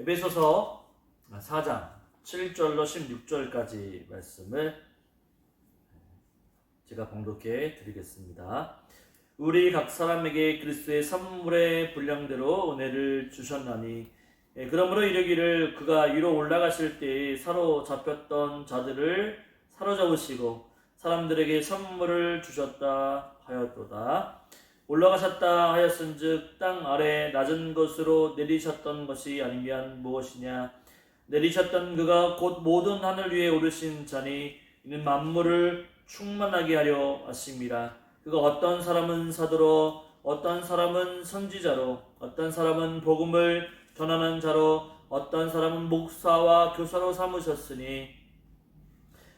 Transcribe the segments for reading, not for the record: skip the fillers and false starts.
에베소서 4장 7절로 16절까지 말씀을 제가 봉독해 드리겠습니다. 우리 각 사람에게 그리스도의 선물의 분량대로 은혜를 주셨나니 그러므로 이르기를 그가 위로 올라가실 때에 사로잡혔던 자들을 사로잡으시고 사람들에게 선물을 주셨다 하였도다. 올라가셨다 하였은즉 땅 아래 낮은 곳으로 내리셨던 것이 아니면 무엇이냐. 내리셨던 그가 곧 모든 하늘 위에 오르신 자니 이는 만물을 충만하게 하려 하심이라. 그가 어떤 사람은 사도로 어떤 사람은 선지자로 어떤 사람은 복음을 전하는 자로 어떤 사람은 목사와 교사로 삼으셨으니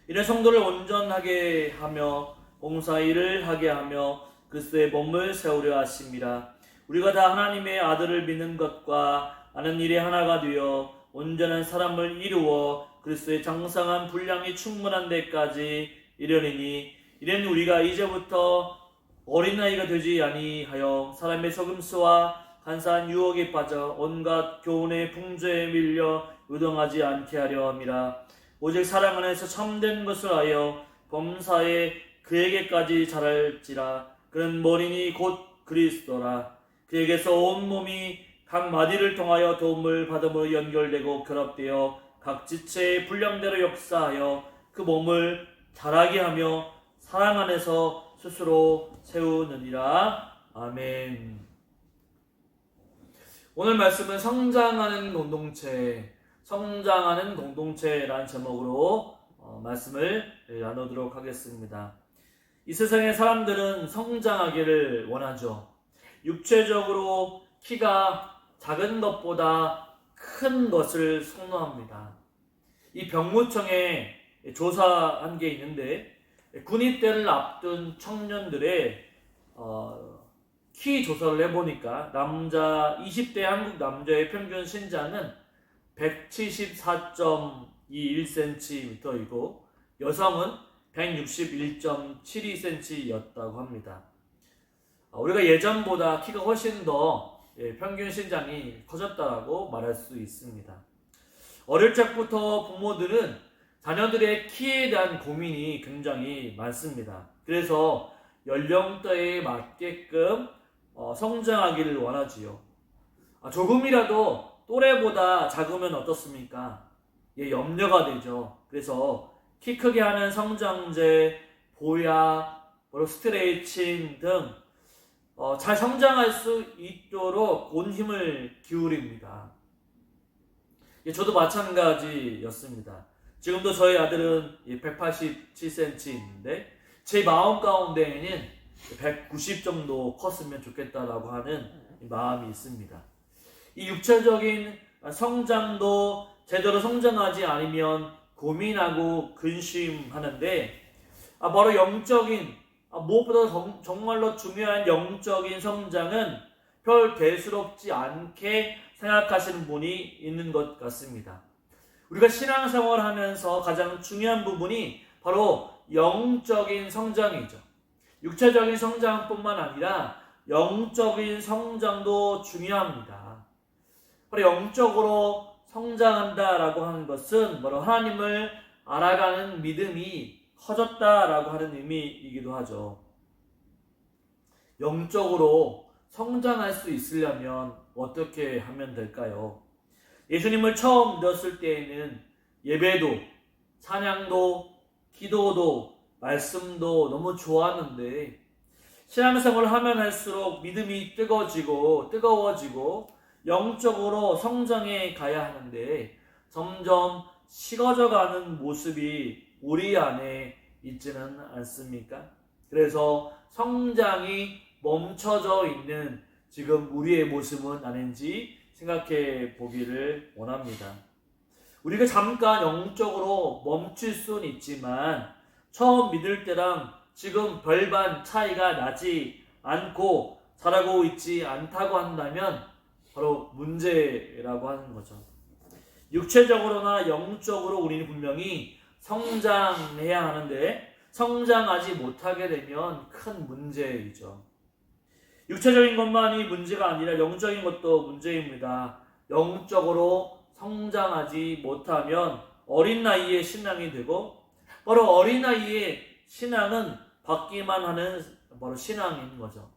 이런 성도를 온전하게 하며 봉사일을 하게 하며 그리스도의 몸을 세우려 하심이라. 우리가 다 하나님의 아들을 믿는 것과 아는 일에 하나가 되어 온전한 사람을 이루어 그리스도의 장성한 분량이 충만한 데까지 이르리니 이는 우리가 이제부터 어린아이가 되지 아니하여 사람의 속임수와 간사한 유혹에 빠져 온갖 교훈의 풍조에 밀려 의동하지 않게 하려 함이라. 오직 사랑 안에서 참된 것을 하여 범사에 그에게까지 자랄지라. 그는 머리니 곧 그리스도라. 그에게서 온 몸이 각 마디를 통하여 도움을 받음으로 연결되고 결합되어 각 지체의 분량대로 역사하여 그 몸을 자라게 하며 사랑 안에서 스스로 세우느니라. 아멘. 오늘 말씀은 성장하는 공동체라는 제목으로 말씀을 나누도록 하겠습니다. 이 세상의 사람들은 성장하기를 원하죠. 육체적으로 키가 작은 것보다 큰 것을 선호합니다. 이 병무청에 조사한 게 있는데 군입대를 앞둔 청년들의 키 조사를 해보니까 남자 20대 한국 남자의 평균 신장은 174.21cm이고 여성은 161.72cm였다고 합니다. 우리가 예전보다 키가 훨씬 더 평균 신장이 커졌다고 말할 수 있습니다. 어릴 적부터 부모들은 자녀들의 키에 대한 고민이 굉장히 많습니다. 그래서 연령대에 맞게끔 성장하기를 원하지요. 조금이라도 또래보다 작으면 어떻습니까? 염려가 되죠. 그래서 키 크게 하는 성장제, 보약, 스트레칭 등 잘 성장할 수 있도록 온 힘을 기울입니다. 저도 마찬가지였습니다. 지금도 저희 아들은 187cm인데 제 마음 가운데에는 190 정도 컸으면 좋겠다라고 하는 마음이 있습니다. 이 육체적인 성장도 제대로 성장하지 않으면 고민하고 근심하는데 바로 영적인 무엇보다 정말로 중요한 영적인 성장은 별 대수롭지 않게 생각하시는 분이 있는 것 같습니다. 우리가 신앙생활을 하면서 가장 중요한 부분이 바로 영적인 성장이죠. 육체적인 성장뿐만 아니라 영적인 성장도 중요합니다. 바로 영적으로 성장한다라고 하는 것은 바로 하나님을 알아가는 믿음이 커졌다라고 하는 의미이기도 하죠. 영적으로 성장할 수 있으려면 어떻게 하면 될까요? 예수님을 처음 믿었을 때에는 예배도, 찬양도, 기도도, 말씀도 너무 좋았는데 신앙생활을 하면 할수록 믿음이 뜨거워지고 영적으로 성장해 가야 하는데 점점 식어져가는 모습이 우리 안에 있지는 않습니까? 그래서 성장이 멈춰져 있는 지금 우리의 모습은 아닌지 생각해 보기를 원합니다. 우리가 잠깐 영적으로 멈출 수는 있지만 처음 믿을 때랑 지금 별반 차이가 나지 않고 자라고 있지 않다고 한다면 바로 문제라고 하는 거죠. 육체적으로나 영적으로 우리는 분명히 성장해야 하는데 성장하지 못하게 되면 큰 문제이죠. 육체적인 것만이 문제가 아니라 영적인 것도 문제입니다. 영적으로 성장하지 못하면 어린 나이에 신앙이 되고, 바로 어린 나이에 신앙은 받기만 하는 바로 신앙인 거죠.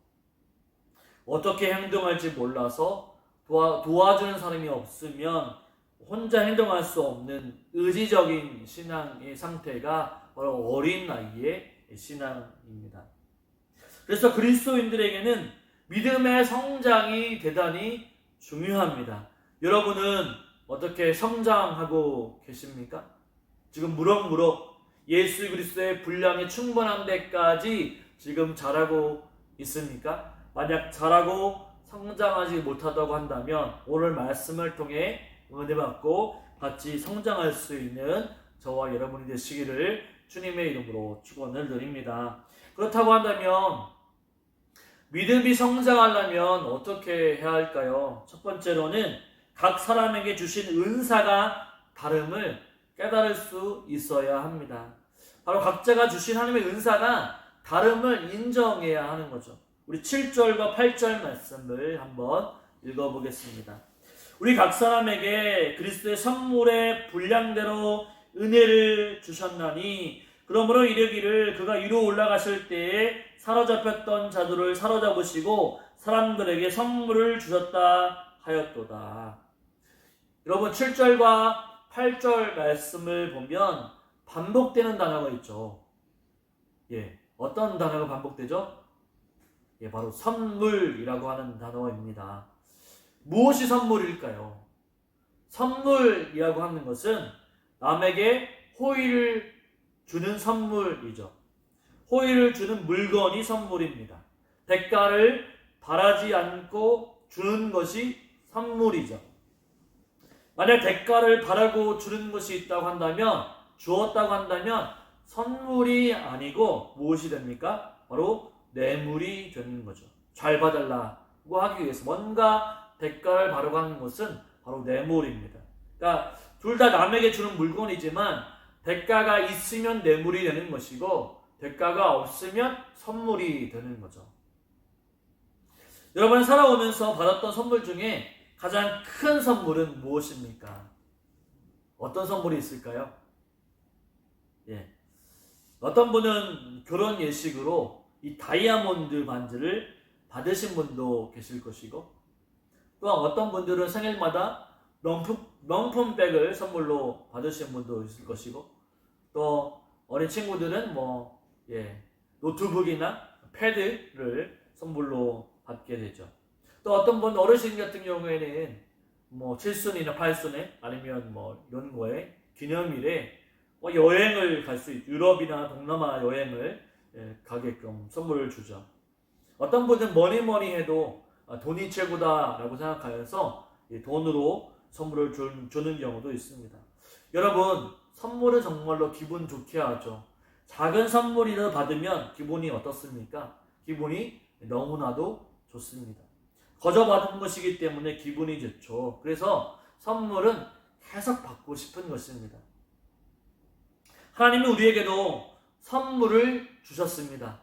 어떻게 행동할지 몰라서 도와주는 사람이 없으면 혼자 행동할 수 없는 의지적인 신앙의 상태가 바로 어린 나이의 신앙입니다. 그래서 그리스도인들에게는 믿음의 성장이 대단히 중요합니다. 여러분은 어떻게 성장하고 계십니까? 지금 무럭무럭 예수 그리스도의 분량이 충분한 데까지 지금 자라고 있습니까? 만약 자라고 성장하지 못하다고 한다면 오늘 말씀을 통해 은혜 받고 같이 성장할 수 있는 저와 여러분이 되시기를 주님의 이름으로 축원을 드립니다. 그렇다고 한다면 믿음이 성장하려면 어떻게 해야 할까요? 첫 번째로는 각 사람에게 주신 은사가 다름을 깨달을 수 있어야 합니다. 바로 각자가 주신 하나님의 은사가 다름을 인정해야 하는 거죠. 우리 7절과 8절 말씀을 한번 읽어보겠습니다. 우리 각 사람에게 그리스도의 선물의 분량대로 은혜를 주셨나니 그러므로 이르기를 그가 위로 올라가실 때에 사로잡혔던 자들을 사로잡으시고 사람들에게 선물을 주셨다 하였도다. 여러분 7절과 8절 말씀을 보면 반복되는 단어가 있죠. 어떤 단어가 반복되죠? 바로 선물이라고 하는 단어입니다. 무엇이 선물일까요? 선물이라고 하는 것은 남에게 호의를 주는 선물이죠. 호의를 주는 물건이 선물입니다. 대가를 바라지 않고 주는 것이 선물이죠. 만약 대가를 바라고 주는 것이 있다고 한다면, 주었다고 한다면 선물이 아니고 무엇이 됩니까? 바로 뇌물이 되는 거죠. 잘 봐달라고 하기 위해서 뭔가 대가를 바라고 하는 것은 바로 뇌물입니다. 그러니까 둘 다 남에게 주는 물건이지만 대가가 있으면 뇌물이 되는 것이고 대가가 없으면 선물이 되는 거죠. 여러분 살아오면서 받았던 선물 중에 가장 큰 선물은 무엇입니까? 어떤 선물이 있을까요? 어떤 분은 결혼 예식으로 이 다이아몬드 반지를 받으신 분도 계실 것이고, 또한 어떤 분들은 생일마다 명품백을 선물로 받으신 분도 있을 것이고, 또 어린 친구들은 노트북이나 패드를 선물로 받게 되죠. 또 어떤 분 어르신 같은 경우에는 칠순이나 팔순에 아니면 이런 거에 기념일에 여행을 갈 수 있죠. 유럽이나 동남아 여행을 가게끔 선물을 주죠. 어떤 분은 뭐니 해도 돈이 최고다라고 생각하여서 돈으로 선물을 주는 경우도 있습니다. 여러분 선물은 정말로 기분 좋게 하죠. 작은 선물이라도 받으면 기분이 어떻습니까? 기분이 너무나도 좋습니다. 거저 받은 것이기 때문에 기분이 좋죠. 그래서 선물은 계속 받고 싶은 것입니다. 하나님은 우리에게도 선물을 주셨습니다.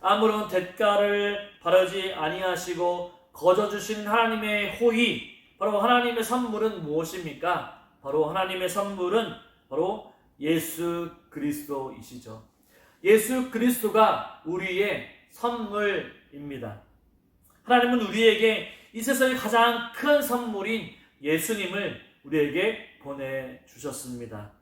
아무런 대가를 바라지 아니하시고 거저 주신 하나님의 호의, 바로 하나님의 선물은 무엇입니까? 바로 하나님의 선물은 바로 예수 그리스도이시죠. 예수 그리스도가 우리의 선물입니다. 하나님은 우리에게 이 세상의 가장 큰 선물인 예수님을 우리에게 보내주셨습니다.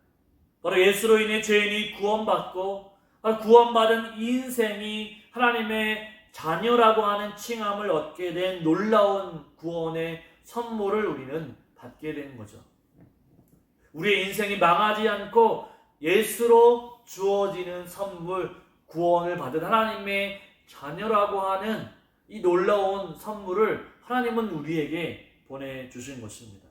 바로 예수로 인해 죄인이 구원받고 구원받은 인생이 하나님의 자녀라고 하는 칭함을 얻게 된 놀라운 구원의 선물을 우리는 받게 된 거죠. 우리의 인생이 망하지 않고 예수로 주어지는 선물, 구원을 받은 하나님의 자녀라고 하는 이 놀라운 선물을 하나님은 우리에게 보내주신 것입니다.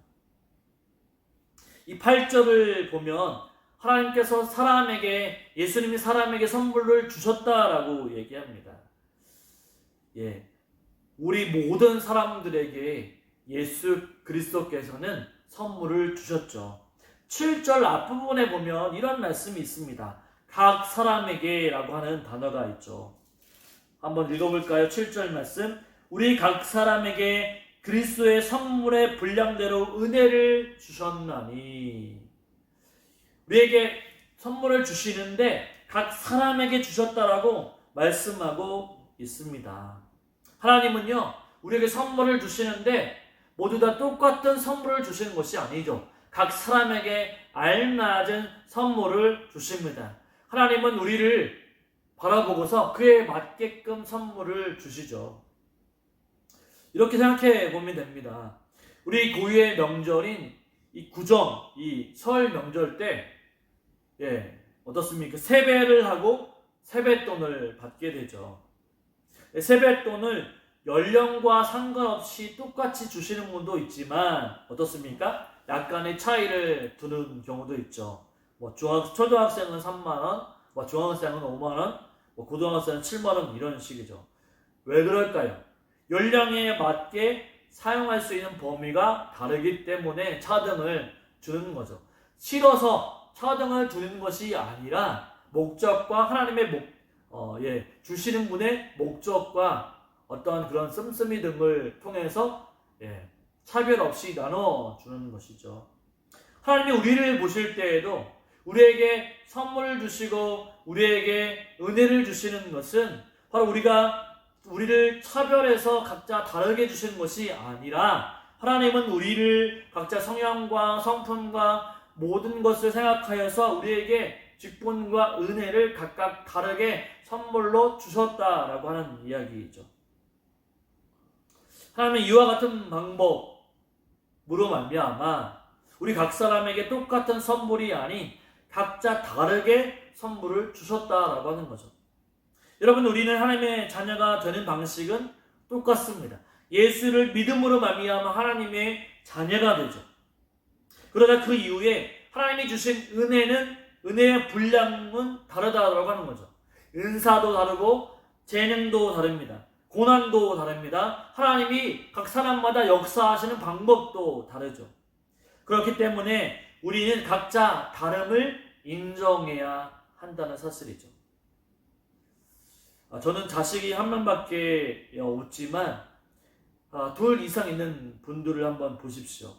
이 8절을 보면 하나님께서 예수님이 사람에게 선물을 주셨다라고 얘기합니다. 우리 모든 사람들에게 예수 그리스도께서는 선물을 주셨죠. 7절 앞부분에 보면 이런 말씀이 있습니다. 각 사람에게 라고 하는 단어가 있죠. 한번 읽어볼까요? 7절 말씀. 우리 각 사람에게 그리스도의 선물의 분량대로 은혜를 주셨나니. 우리에게 선물을 주시는데 각 사람에게 주셨다라고 말씀하고 있습니다. 하나님은요, 우리에게 선물을 주시는데 모두 다 똑같은 선물을 주시는 것이 아니죠. 각 사람에게 알맞은 선물을 주십니다. 하나님은 우리를 바라보고서 그에 맞게끔 선물을 주시죠. 이렇게 생각해 보면 됩니다. 우리 고유의 명절인 이 구정, 이 설 명절 때, 어떻습니까? 세배를 하고 세뱃돈을 받게 되죠. 세뱃돈을 연령과 상관없이 똑같이 주시는 분도 있지만, 어떻습니까? 약간의 차이를 두는 경우도 있죠. 초등학생은 3만원, 중학생은 5만원, 고등학생은 7만원, 이런 식이죠. 왜 그럴까요? 연령에 맞게 사용할 수 있는 범위가 다르기 때문에 차등을 주는 거죠. 싫어서 차등을 두는 것이 아니라 목적과 하나님의 주시는 분의 목적과 어떤 그런 씀씀이 등을 통해서 차별 없이 나눠주는 것이죠. 하나님이 우리를 보실 때에도 우리에게 선물을 주시고 우리에게 은혜를 주시는 것은 바로 우리를 차별해서 각자 다르게 주시는 것이 아니라, 하나님은 우리를 각자 성향과 성품과 모든 것을 생각하여서 우리에게 직분과 은혜를 각각 다르게 선물로 주셨다라고 하는 이야기이죠. 하나님은 이와 같은 방법으로 말미암아 우리 각 사람에게 똑같은 선물이 아닌 각자 다르게 선물을 주셨다라고 하는 거죠. 여러분, 우리는 하나님의 자녀가 되는 방식은 똑같습니다. 예수를 믿음으로 말미암아 하나님의 자녀가 되죠. 그러나 그 이후에 하나님이 주신 은혜의 분량은 다르다라고 하는 거죠. 은사도 다르고 재능도 다릅니다. 고난도 다릅니다. 하나님이 각 사람마다 역사하시는 방법도 다르죠. 그렇기 때문에 우리는 각자 다름을 인정해야 한다는 사실이죠. 저는 자식이 한 명밖에 없지만 둘 이상 있는 분들을 한번 보십시오.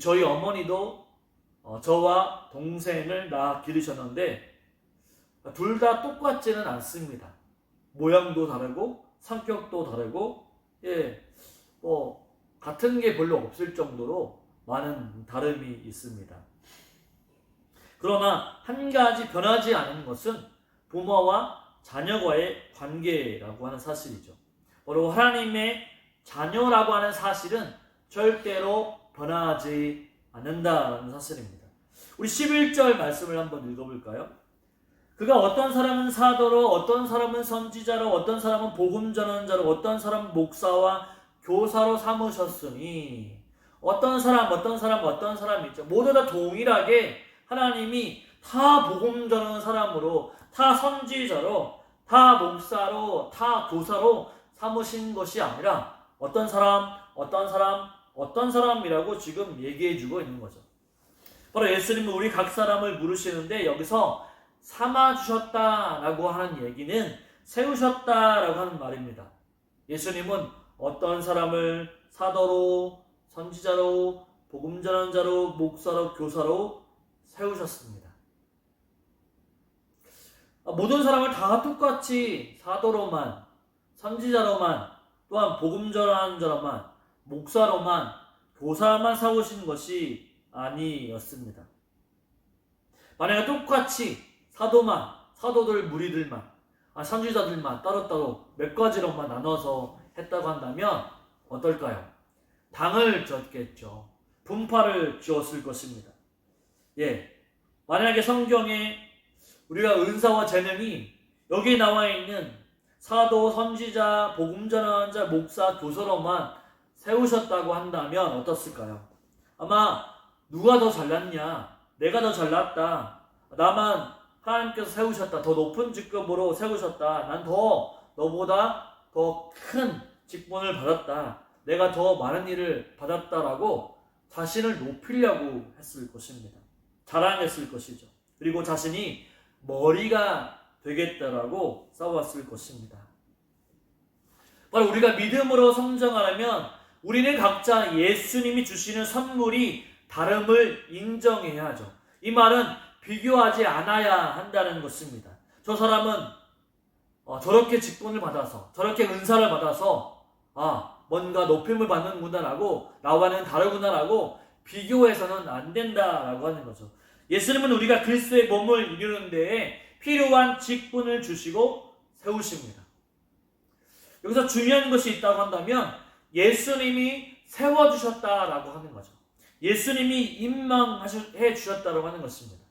저희 어머니도 저와 동생을 낳아 기르셨는데 둘 다 똑같지는 않습니다. 모양도 다르고 성격도 다르고 같은 게 별로 없을 정도로 많은 다름이 있습니다. 그러나 한 가지 변하지 않은 것은 부모와 자녀와의 관계라고 하는 사실이죠. 바로 하나님의 자녀라고 하는 사실은 절대로 변하지 않는다는 사실입니다. 우리 11절 말씀을 한번 읽어볼까요? 그가 어떤 사람은 사도로, 어떤 사람은 선지자로, 어떤 사람은 복음 전언자로, 어떤 사람은 목사와 교사로 삼으셨으니, 어떤 사람 있죠. 모두 다 동일하게 하나님이 다 복음 전하는 사람으로, 다 선지자로, 다 목사로, 다 교사로 삼으신 것이 아니라 어떤 사람이라고 지금 얘기해주고 있는 거죠. 바로 예수님은 우리 각 사람을 부르시는데 여기서 삼아주셨다라고 하는 얘기는 세우셨다라고 하는 말입니다. 예수님은 어떤 사람을 사도로, 선지자로, 복음 전환자로, 목사로, 교사로 세우셨습니다. 모든 사람을 다 똑같이 사도로만, 선지자로만, 또한 복음 전환자로만, 목사로만, 교사만 세우신 것이 아니었습니다. 만약에 똑같이 사도들 무리들만, 선지자들만 따로따로 몇 가지로만 나눠서 했다고 한다면 어떨까요? 당을 졌겠죠. 분파를 지었을 것입니다. 만약에 성경에 우리가 은사와 재능이 여기 나와 있는 사도, 선지자, 복음 전환자, 목사, 교사로만 세우셨다고 한다면 어떻을까요? 아마 누가 더 잘났냐? 내가 더 잘났다. 나만 하나님께서 세우셨다. 더 높은 직급으로 세우셨다. 난 너보다 더 큰 직분을 받았다. 내가 더 많은 일을 받았다라고 자신을 높이려고 했을 것입니다. 자랑했을 것이죠. 그리고 자신이 머리가 되겠다라고 싸웠을 것입니다. 바로 우리가 믿음으로 성장하려면 우리는 각자 예수님이 주시는 선물이 다름을 인정해야 하죠. 이 말은 비교하지 않아야 한다는 것입니다. 저 사람은 저렇게 직분을 받아서, 저렇게 은사를 받아서 뭔가 높임을 받는구나라고, 나와는 다르구나라고 비교해서는 안 된다라고 하는 거죠. 예수님은 우리가 그리스도의 몸을 이루는 데에 필요한 직분을 주시고 세우십니다. 여기서 중요한 것이 있다고 한다면 예수님이 세워주셨다라고 하는 거죠. 예수님이 임명해 주셨다라고 하는 것입니다.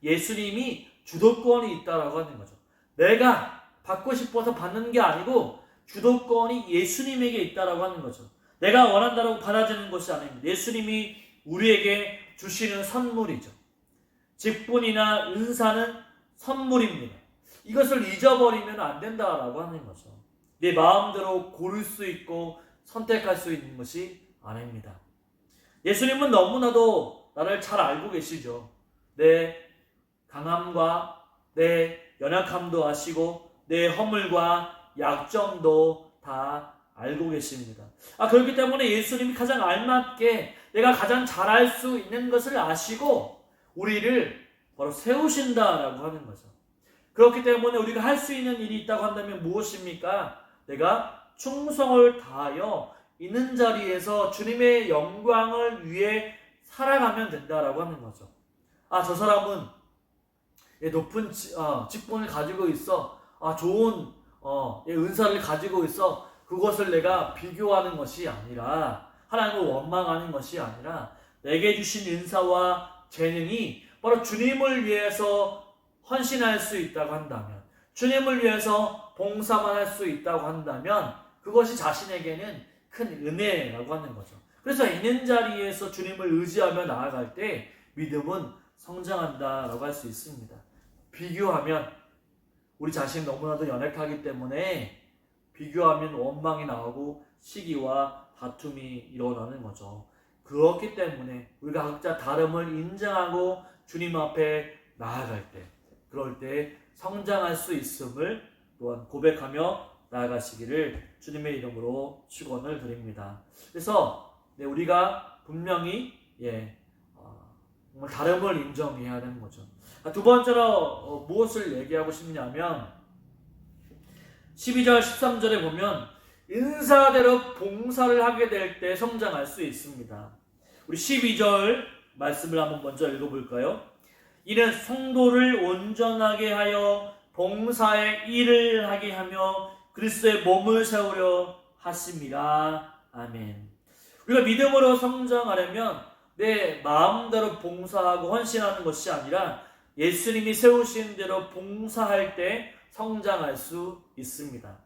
예수님이 주도권이 있다라고 하는 거죠. 내가 받고 싶어서 받는 게 아니고 주도권이 예수님에게 있다라고 하는 거죠. 내가 원한다라고 받아지는 것이 아닙니다. 예수님이 우리에게 주시는 선물이죠. 직분이나 은사는 선물입니다. 이것을 잊어버리면 안 된다라고 하는 거죠. 내 마음대로 고를 수 있고 선택할 수 있는 것이 아닙니다. 예수님은 너무나도 나를 잘 알고 계시죠. 내 강함과 내 연약함도 아시고 내 허물과 약점도 다 알고 계십니다. 그렇기 때문에 예수님이 가장 알맞게 내가 가장 잘할 수 있는 것을 아시고 우리를 바로 세우신다라고 하는 거죠. 그렇기 때문에 우리가 할 수 있는 일이 있다고 한다면 무엇입니까? 내가 충성을 다하여 있는 자리에서 주님의 영광을 위해 살아가면 된다라고 하는 거죠. 저 사람은 높은 직분을 가지고 있어. 좋은 은사를 가지고 있어. 그것을 내가 비교하는 것이 아니라, 하나님을 원망하는 것이 아니라, 내게 주신 은사와 재능이 바로 주님을 위해서 헌신할 수 있다고 한다면, 주님을 위해서 봉사만 할 수 있다고 한다면 그것이 자신에게는 큰 은혜라고 하는 거죠. 그래서 있는 자리에서 주님을 의지하며 나아갈 때 믿음은 성장한다라고 할 수 있습니다. 비교하면 우리 자신이 너무나도 연약하기 때문에 비교하면 원망이 나오고 시기와 다툼이 일어나는 거죠. 그렇기 때문에 우리가 각자 다름을 인정하고 주님 앞에 나아갈 때, 그럴 때 성장할 수 있음을 또한 고백하며 나아가시기를 주님의 이름으로 축원을 드립니다. 그래서 우리가 분명히 정말 다름을 인정해야 하는 거죠. 두 번째로 무엇을 얘기하고 싶냐면 12절 13절에 보면 은사대로 봉사를 하게 될 때 성장할 수 있습니다. 우리 12절 말씀을 한번 먼저 읽어볼까요? 이는 성도를 온전하게 하여 봉사의 일을 하게 하며 그리스도의 몸을 세우려 하심이라. 아멘. 우리가 믿음으로 성장하려면 내 마음대로 봉사하고 헌신하는 것이 아니라 예수님이 세우신 대로 봉사할 때 성장할 수 있습니다.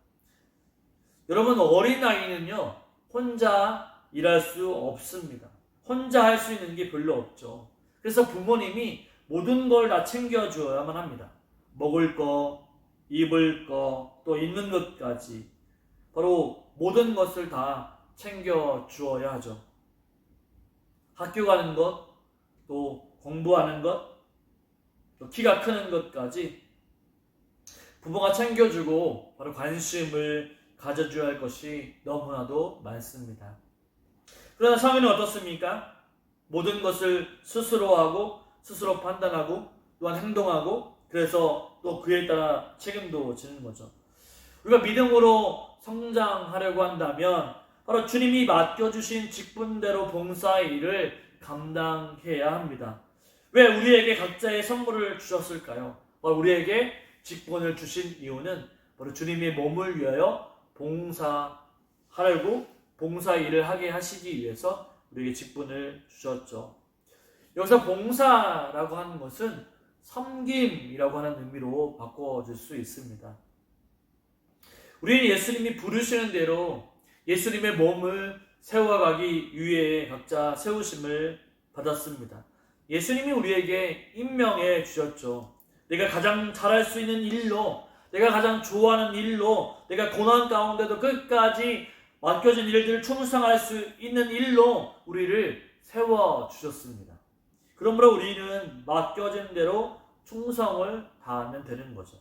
여러분, 어린아이는요 혼자 일할 수 없습니다. 혼자 할 수 있는 게 별로 없죠. 그래서 부모님이 모든 걸 다 챙겨주어야만 합니다. 먹을 거, 입을 거, 또 입는 것까지 바로 모든 것을 다 챙겨주어야 하죠. 학교 가는 것, 또 공부하는 것, 또 키가 크는 것까지 부모가 챙겨주고 바로 관심을 가져줘야 할 것이 너무나도 많습니다. 그러나 성인은 어떻습니까? 모든 것을 스스로 하고 스스로 판단하고 또한 행동하고 그래서 또 그에 따라 책임도 지는 거죠. 우리가 믿음으로 성장하려고 한다면 바로 주님이 맡겨주신 직분대로 봉사의 일을 감당해야 합니다. 왜 우리에게 각자의 선물을 주셨을까요? 바로 우리에게 직분을 주신 이유는 바로 주님의 몸을 위하여 봉사하려고 봉사 일을 하게 하시기 위해서 우리에게 직분을 주셨죠. 여기서 봉사라고 하는 것은 섬김이라고 하는 의미로 바꿔줄 수 있습니다. 우리는 예수님이 부르시는 대로 예수님의 몸을 세워가기 위해 각자 세우심을 받았습니다. 예수님이 우리에게 임명해 주셨죠. 내가 가장 잘할 수 있는 일로, 내가 가장 좋아하는 일로, 내가 고난 가운데도 끝까지 맡겨진 일들을 충성할 수 있는 일로 우리를 세워주셨습니다. 그러므로 우리는 맡겨진 대로 충성을 다하면 되는 거죠.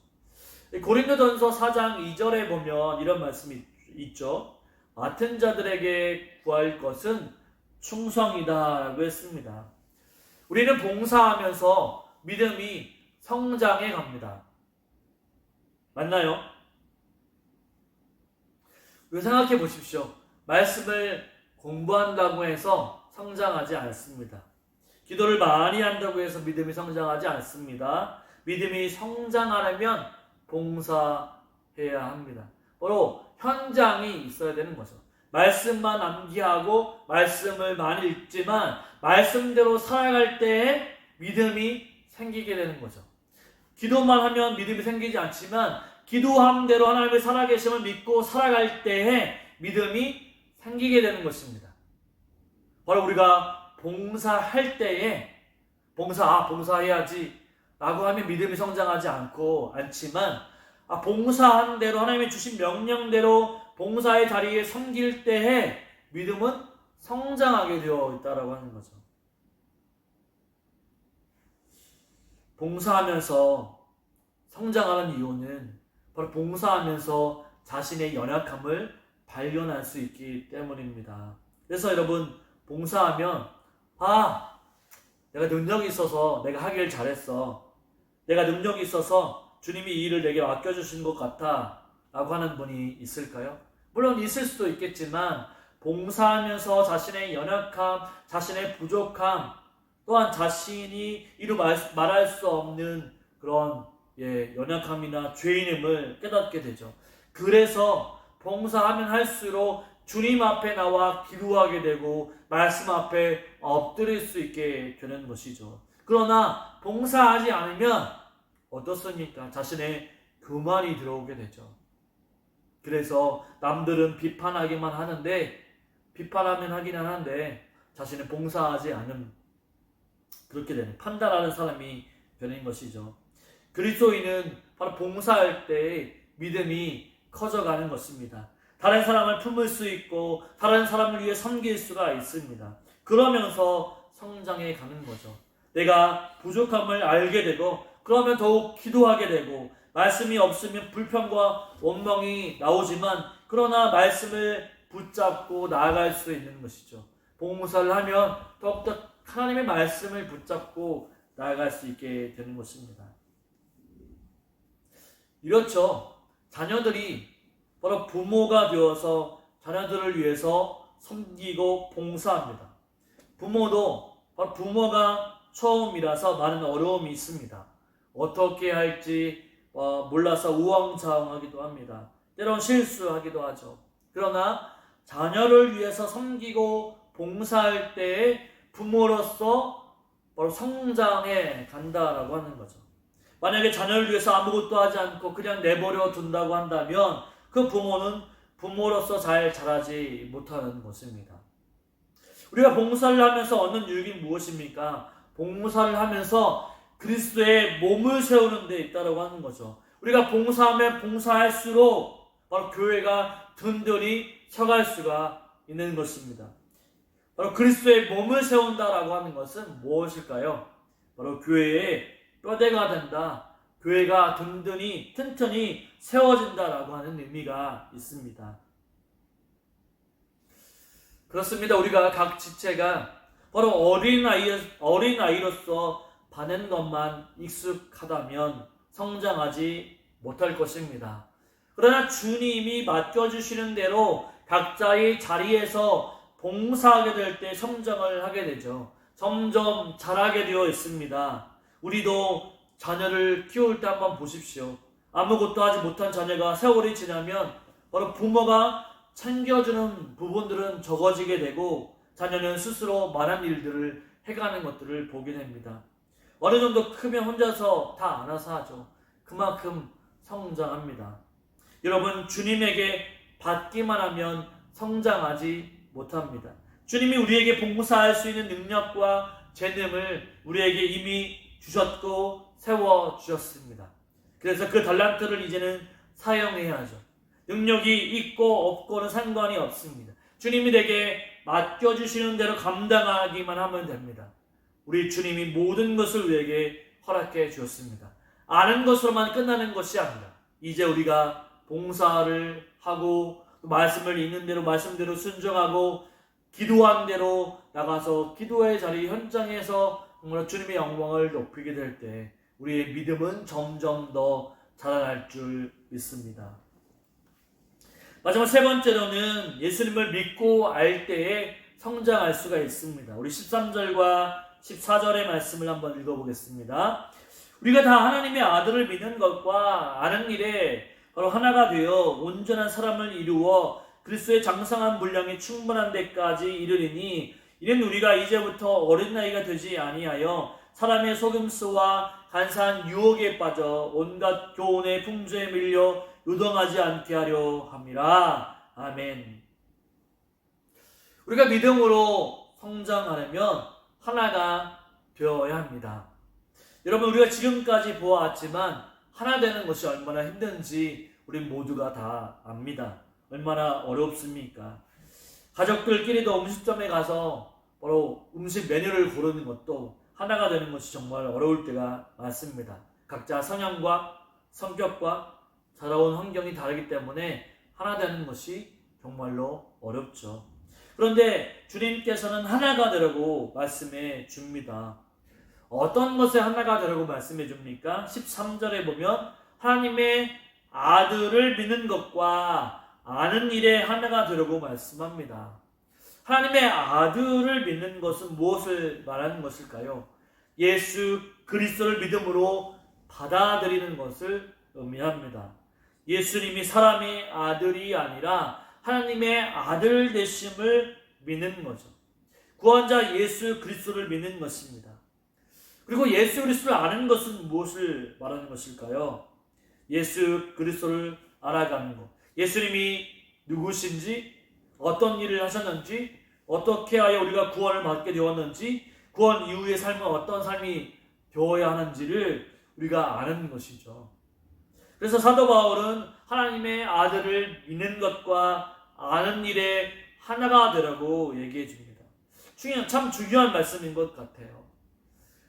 고린도전서 4장 2절에 보면 이런 말씀이 있죠. 맡은 자들에게 구할 것은 충성이다라고 했습니다. 우리는 봉사하면서 믿음이 성장해 갑니다. 맞나요? 생각해 보십시오. 말씀을 공부한다고 해서 성장하지 않습니다. 기도를 많이 한다고 해서 믿음이 성장하지 않습니다. 믿음이 성장하려면 봉사해야 합니다. 바로 현장이 있어야 되는 거죠. 말씀만 암기하고 말씀을 많이 읽지만 말씀대로 살아갈 때에 믿음이 생기게 되는 거죠. 기도만 하면 믿음이 생기지 않지만 기도한 대로 하나님의 살아계심을 믿고 살아갈 때에 믿음이 생기게 되는 것입니다. 바로 우리가 봉사할 때에 봉사해야지 라고 하면 믿음이 성장하지 않지만 봉사한 대로 하나님이 주신 명령대로 봉사의 자리에 섬길 때에 믿음은 성장하게 되어 있다라고 하는 거죠. 봉사하면서 성장하는 이유는 바로 봉사하면서 자신의 연약함을 발견할 수 있기 때문입니다. 그래서 여러분, 봉사하면 내가 능력이 있어서 내가 하길 잘했어. 내가 능력이 있어서 주님이 이 일을 내게 맡겨주신 것 같아 라고 하는 분이 있을까요? 물론 있을 수도 있겠지만 봉사하면서 자신의 연약함, 자신의 부족함, 또한 자신이 이루 말할 수 없는 그런 연약함이나 죄인임을 깨닫게 되죠. 그래서 봉사하면 할수록 주님 앞에 나와 기도하게 되고 말씀 앞에 엎드릴 수 있게 되는 것이죠. 그러나 봉사하지 않으면 어떻습니까? 자신의 교만이 들어오게 되죠. 그래서 남들은 비판하기만 하는데 비판하면 하기는 하는데 자신은 봉사하지 않은 그렇게 되는 판단하는 사람이 되는 것이죠. 그리스도인은 바로 봉사할 때 믿음이 커져가는 것입니다. 다른 사람을 품을 수 있고 다른 사람을 위해 섬길 수가 있습니다. 그러면서 성장해 가는 거죠. 내가 부족함을 알게 되고 그러면 더욱 기도하게 되고 말씀이 없으면 불평과 원망이 나오지만 그러나 말씀을 붙잡고 나아갈 수 있는 것이죠. 봉사를 하면 더욱더 하나님의 말씀을 붙잡고 나아갈 수 있게 되는 것입니다. 이렇죠. 자녀들이 바로 부모가 되어서 자녀들을 위해서 섬기고 봉사합니다. 부모도 바로 부모가 처음이라서 많은 어려움이 있습니다. 어떻게 할지 몰라서 우왕좌왕하기도 합니다. 때론 실수하기도 하죠. 그러나 자녀를 위해서 섬기고 봉사할 때에 부모로서 바로 성장해 간다라고 하는 거죠. 만약에 자녀를 위해서 아무것도 하지 않고 그냥 내버려 둔다고 한다면 그 부모는 부모로서 잘 자라지 못하는 것입니다. 우리가 봉사를 하면서 얻는 유익이 무엇입니까? 봉사를 하면서 그리스도의 몸을 세우는 데 있다고 하는 거죠. 우리가 봉사하면 봉사할수록 바로 교회가 든든히 서갈 수가 있는 것입니다. 바로 그리스도의 몸을 세운다라고 하는 것은 무엇일까요? 바로 교회의 뼈대가 된다. 교회가 튼튼히 세워진다라고 하는 의미가 있습니다. 그렇습니다. 우리가 각 지체가 바로 어린아이로서 바는 것만 익숙하다면 성장하지 못할 것입니다. 그러나 주님이 맡겨주시는 대로 각자의 자리에서 봉사하게 될 때 성장을 하게 되죠. 점점 자라게 되어 있습니다. 우리도 자녀를 키울 때 한번 보십시오. 아무것도 하지 못한 자녀가 세월이 지나면 바로 부모가 챙겨주는 부분들은 적어지게 되고 자녀는 스스로 많은 일들을 해가는 것들을 보게 됩니다. 어느 정도 크면 혼자서 다 알아서 하죠. 그만큼 성장합니다. 여러분, 주님에게 받기만 하면 성장하지 못합니다. 주님이 우리에게 봉사할 수 있는 능력과 재능을 우리에게 이미 주셨고 세워주셨습니다. 그래서 그 달란트를 이제는 사용해야 하죠. 능력이 있고 없고는 상관이 없습니다. 주님이 내게 맡겨주시는 대로 감당하기만 하면 됩니다. 우리 주님이 모든 것을 우리에게 허락해 주었습니다. 아는 것으로만 끝나는 것이 아니라 이제 우리가 봉사를 하고 그 말씀을 있는 대로 말씀대로 순종하고 기도한 대로 나가서 기도의 자리 현장에서 정말 주님의 영광을 높이게 될 때 우리의 믿음은 점점 더 자라날 줄 믿습니다. 마지막 세 번째로는 예수님을 믿고 알 때에 성장할 수가 있습니다. 우리 13절과 14절의 말씀을 한번 읽어보겠습니다. 우리가 다 하나님의 아들을 믿는 것과 아는 일에 바로 하나가 되어 온전한 사람을 이루어 그리스도의 장성한 분량이 충분한 데까지 이르리니 이는 우리가 이제부터 어린 나이가 되지 아니하여 사람의 속임수와 간사한 유혹에 빠져 온갖 교훈의 풍조에 밀려 요동하지 않게 하려 함이라. 아멘. 우리가 믿음으로 성장하려면 하나가 되어야 합니다. 여러분, 우리가 지금까지 보아왔지만 하나 되는 것이 얼마나 힘든지 우리 모두가 다 압니다. 얼마나 어렵습니까? 가족들끼리도 음식점에 가서 바로 음식 메뉴를 고르는 것도 하나가 되는 것이 정말 어려울 때가 많습니다. 각자 성향과 성격과 자라온 환경이 다르기 때문에 하나 되는 것이 정말로 어렵죠. 그런데 주님께서는 하나가 되라고 말씀해 줍니다. 어떤 것에 하나가 되라고 말씀해 줍니까? 13절에 보면 하나님의 아들을 믿는 것과 아는 일에 하나가 되라고 말씀합니다. 하나님의 아들을 믿는 것은 무엇을 말하는 것일까요? 예수 그리스도를 믿음으로 받아들이는 것을 의미합니다. 예수님이 사람의 아들이 아니라 하나님의 아들 되심을 믿는 거죠. 구원자 예수 그리스도를 믿는 것입니다. 그리고 예수 그리스도를 아는 것은 무엇을 말하는 것일까요? 예수 그리스도를 알아가는 것. 예수님이 누구신지, 어떤 일을 하셨는지, 어떻게 하여 우리가 구원을 받게 되었는지, 구원 이후의 삶은 어떤 삶이 되어야 하는지를 우리가 아는 것이죠. 그래서 사도 바울은 하나님의 아들을 믿는 것과 아는 일에 하나가 되라고 얘기해 줍니다. 참 중요한 말씀인 것 같아요.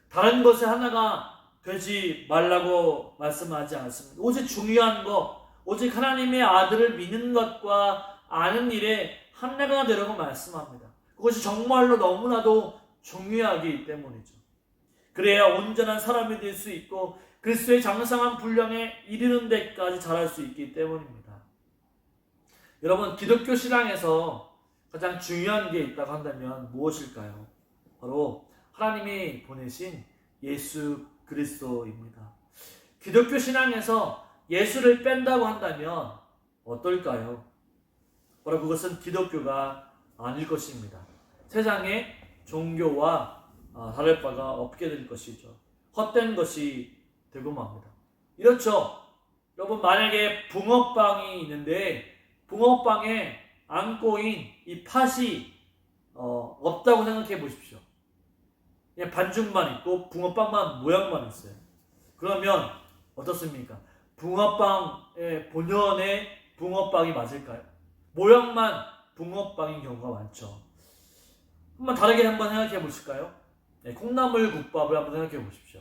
다른 것에 하나가 되지 말라고 말씀하지 않습니다. 오직 중요한 것, 오직 하나님의 아들을 믿는 것과 아는 일에 하나가 되라고 말씀합니다. 그것이 정말로 너무나도 중요하기 때문이죠. 그래야 온전한 사람이 될 수 있고 그리스도의 장성한 분량에 이르는 데까지 자랄 수 있기 때문입니다. 여러분, 기독교 신앙에서 가장 중요한 게 있다고 한다면 무엇일까요? 바로 하나님이 보내신 예수 그리스도입니다. 기독교 신앙에서 예수를 뺀다고 한다면 어떨까요? 바로 그것은 기독교가 아닐 것입니다. 세상의 종교와 다를 바가 없게 될 것이죠. 헛된 것이 되고 맙니다. 이렇죠. 여러분, 만약에 붕어빵이 있는데 붕어빵에 안 꼬인 이 팥이 없다고 생각해 보십시오. 그냥 반죽만 있고 붕어빵만 모양만 있어요. 그러면 어떻습니까? 붕어빵의 본연의 붕어빵이 맞을까요? 모양만 붕어빵인 경우가 많죠. 한번 다르게 한번 생각해 보실까요? 네, 콩나물 국밥을 한번 생각해 보십시오.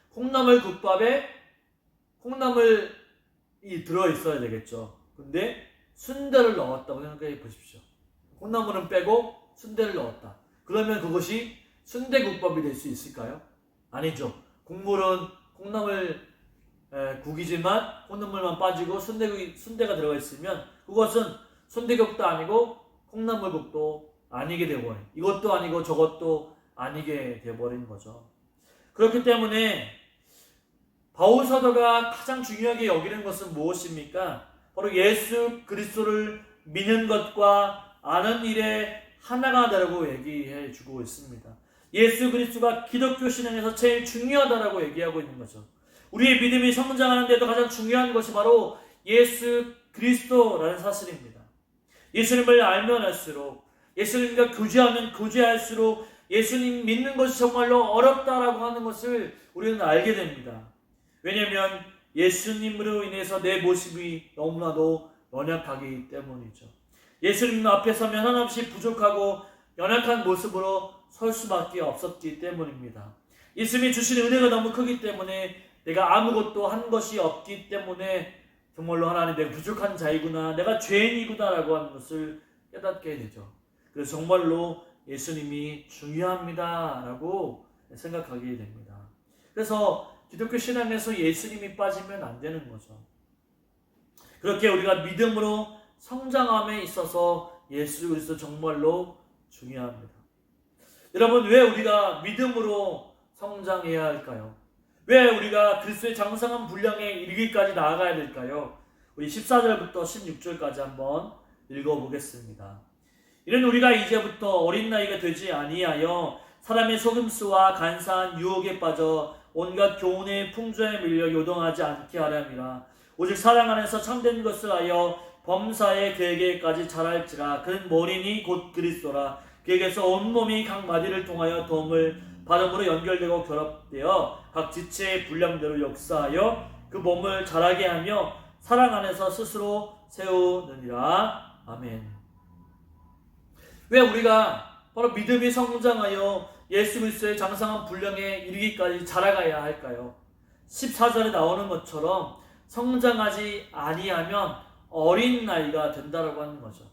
콩나물 국밥에 콩나물이 들어있어야 되겠죠. 근데 순대를 넣었다고 생각해 보십시오. 콩나물은 빼고 순대를 넣었다. 그러면 그것이 순대국밥이 될 수 있을까요? 아니죠. 국물은 콩나물 국이지만 콩나물만 빠지고 순대가 들어가 있으면 그것은 순대국도 아니고 콩나물국도 아니게 되어버린, 이것도 아니고 저것도 아니게 되어버린 거죠. 그렇기 때문에 바울 사도가 가장 중요하게 여기는 것은 무엇입니까? 바로 예수 그리스도를 믿는 것과 아는 일에 하나가 되라고 얘기해 주고 있습니다. 예수 그리스도가 기독교 신앙에서 제일 중요하다라고 얘기하고 있는 거죠. 우리의 믿음이 성장하는 데도 가장 중요한 것이 바로 예수 그리스도라는 사실입니다. 예수님을 알면 알수록, 예수님과 교제하면 교제할수록 예수님 믿는 것이 정말로 어렵다라고 하는 것을 우리는 알게 됩니다. 왜냐하면 예수님으로 인해서 내 모습이 너무나도 연약하기 때문이죠. 예수님 앞에 서면 한없이 부족하고 연약한 모습으로 설 수밖에 없었기 때문입니다. 예수님이 주신 은혜가 너무 크기 때문에 내가 아무것도 한 것이 없기 때문에 정말로 하나님 내가 부족한 자이구나, 내가 죄인이구나라고 하는 것을 깨닫게 되죠. 그래서 정말로 예수님이 중요합니다라고 생각하게 됩니다. 그래서 기독교 신앙에서 예수님이 빠지면 안 되는 거죠. 그렇게 우리가 믿음으로 성장함에 있어서 예수 그리스도 정말로 중요합니다. 여러분, 왜 우리가 믿음으로 성장해야 할까요? 왜 우리가 그리스도의 장성한 분량에 이르기까지 나아가야 될까요? 우리 14절부터 16절까지 한번 읽어보겠습니다. 이는 우리가 이제부터 어린 나이가 되지 아니하여 사람의 속임수와 간사한 유혹에 빠져 온갖 교훈의 풍조에 밀려 요동하지 않게 하렵니다. 오직 사랑 안에서 참된 것을 하여 범사의 그에게까지 자랄지라. 그는 머리니 곧 그리스도라. 그에게서 온몸이 각 마디를 통하여 도움을 받음으로 연결되고 결합되어 각 지체의 분량대로 역사하여 그 몸을 자라게 하며 사랑 안에서 스스로 세우느니라. 아멘. 왜 우리가 바로 믿음이 성장하여 예수 그리스도의 장성한 분량에 이르기까지 자라가야 할까요? 14절에 나오는 것처럼 성장하지 아니하면 어린 나이가 된다라고 하는 거죠.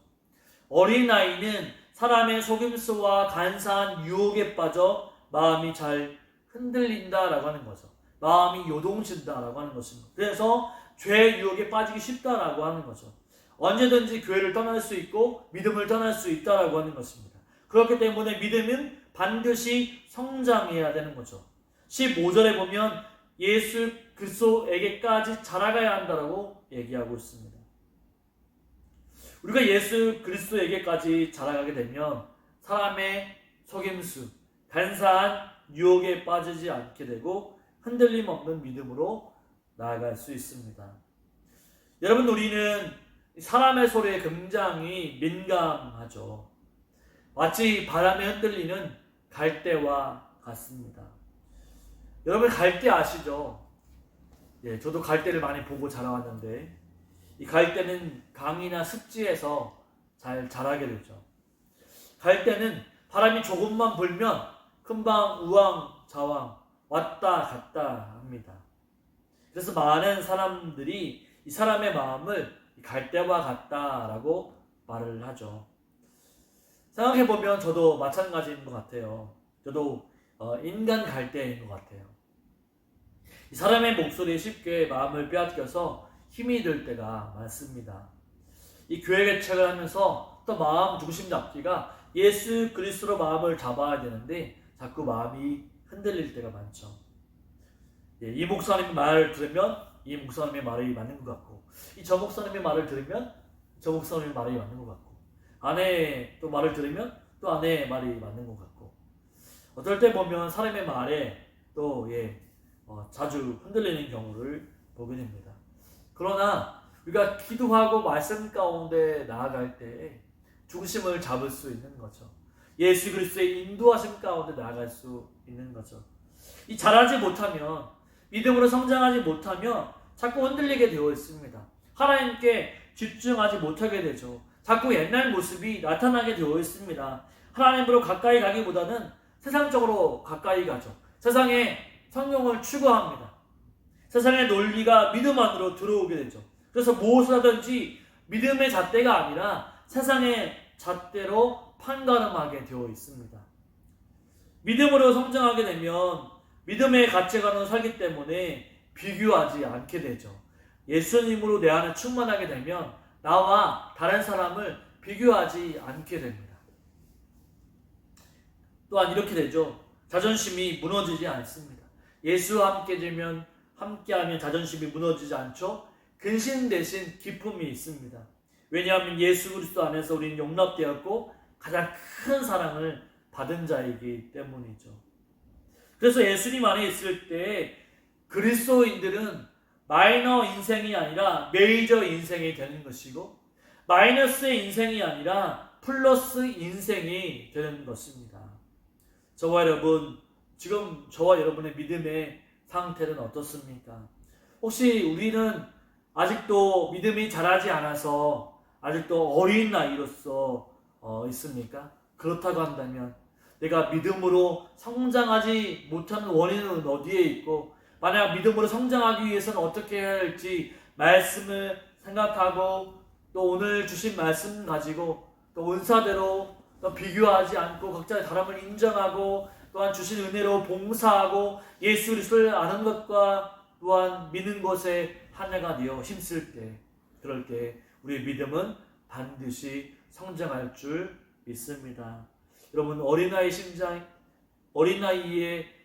어린 나이는 사람의 속임수와 간사한 유혹에 빠져 마음이 잘 흔들린다라고 하는 거죠. 마음이 요동친다라고 하는 것입니다. 그래서 죄의 유혹에 빠지기 쉽다라고 하는 거죠. 언제든지 교회를 떠날 수 있고 믿음을 떠날 수 있다라고 하는 것입니다. 그렇기 때문에 믿음은 반드시 성장해야 되는 거죠. 15절에 보면 예수 그리스도에게까지 자라가야 한다라고 얘기하고 있습니다. 우리가 예수 그리스도에게까지 자라가게 되면 사람의 속임수, 간사한 유혹에 빠지지 않게 되고 흔들림 없는 믿음으로 나아갈 수 있습니다. 여러분, 우리는 사람의 소리에 굉장히 민감하죠. 마치 바람에 흔들리는 갈대와 같습니다. 여러분, 갈대 아시죠? 예, 저도 갈대를 많이 보고 자라왔는데 이 갈대는 강이나 습지에서 잘 자라게 되죠. 갈대는 바람이 조금만 불면 금방 우왕좌왕 왔다 갔다 합니다. 그래서 많은 사람들이 이 사람의 마음을 갈대와 같다라고 말을 하죠. 생각해보면 저도 마찬가지인 것 같아요. 저도 인간 갈대인 것 같아요. 이 사람의 목소리에 쉽게 마음을 빼앗겨서 힘이 들 때가 많습니다. 이 교회 개척을 하면서 또 마음 중심 잡기가 예수 그리스도로 마음을 잡아야 되는데 자꾸 마음이 흔들릴 때가 많죠. 예, 이 목사님의 말을 들으면 이 목사님의 말이 맞는 것 같고, 저 목사님의 말을 들으면 저 목사님의 말이 맞는 것 같고, 아내 또 말을 들으면 또 아내의 말이 맞는 것 같고, 어떨 때 보면 사람의 말에 또 자주 흔들리는 경우를 보게 됩니다. 그러나 우리가 기도하고 말씀 가운데 나아갈 때 중심을 잡을 수 있는 거죠. 예수 그리스도의 인도하심 가운데 나아갈 수 있는 거죠. 이 자라지 못하면, 믿음으로 성장하지 못하면 자꾸 흔들리게 되어 있습니다. 하나님께 집중하지 못하게 되죠. 자꾸 옛날 모습이 나타나게 되어 있습니다. 하나님으로 가까이 가기보다는 세상적으로 가까이 가죠. 세상의 성공을 추구합니다. 세상의 논리가 믿음 안으로 들어오게 되죠. 그래서 무엇을 하든지 믿음의 잣대가 아니라 세상의 잣대로 판가름하게 되어 있습니다. 믿음으로 성장하게 되면 믿음의 가치관으로 살기 때문에 비교하지 않게 되죠. 예수님으로 내 안에 충만하게 되면 나와 다른 사람을 비교하지 않게 됩니다. 또한 이렇게 되죠. 자존심이 무너지지 않습니다. 예수와 함께하면 자존심이 무너지지 않죠. 근심 대신 기쁨이 있습니다. 왜냐하면 예수 그리스도 안에서 우리는 용납되었고 가장 큰 사랑을 받은 자이기 때문이죠. 그래서 예수님 안에 있을 때 그리스도인들은 마이너 인생이 아니라 메이저 인생이 되는 것이고, 마이너스의 인생이 아니라 플러스 인생이 되는 것입니다. 저와 여러분, 지금 저와 여러분의 믿음의 상태는 어떻습니까? 혹시 우리는 아직도 믿음이 자라지 않아서 아직도 어린 나이로서 있습니까? 그렇다고 한다면 내가 믿음으로 성장하지 못하는 원인은 어디에 있고, 만약 믿음으로 성장하기 위해서는 어떻게 해야 할지 말씀을 생각하고 또 오늘 주신 말씀 가지고 또 은사대로 또 비교하지 않고 각자의 다름을 인정하고 또한 주신 은혜로 봉사하고 예수 그리스도를 아는 것과 또한 믿는 것에 한 해가 되어 힘쓸 때, 그럴 때 우리의 믿음은 반드시 성장할 줄 믿습니다. 여러분, 어린아이의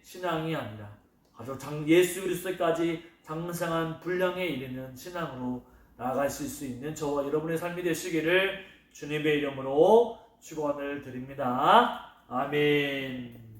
신앙이 아니라 아주 예수 그리스도까지 장성한 분량에 이르는 신앙으로 나아가실 수 있는 저와 여러분의 삶이 되시기를 주님의 이름으로 축원을 드립니다. 아멘.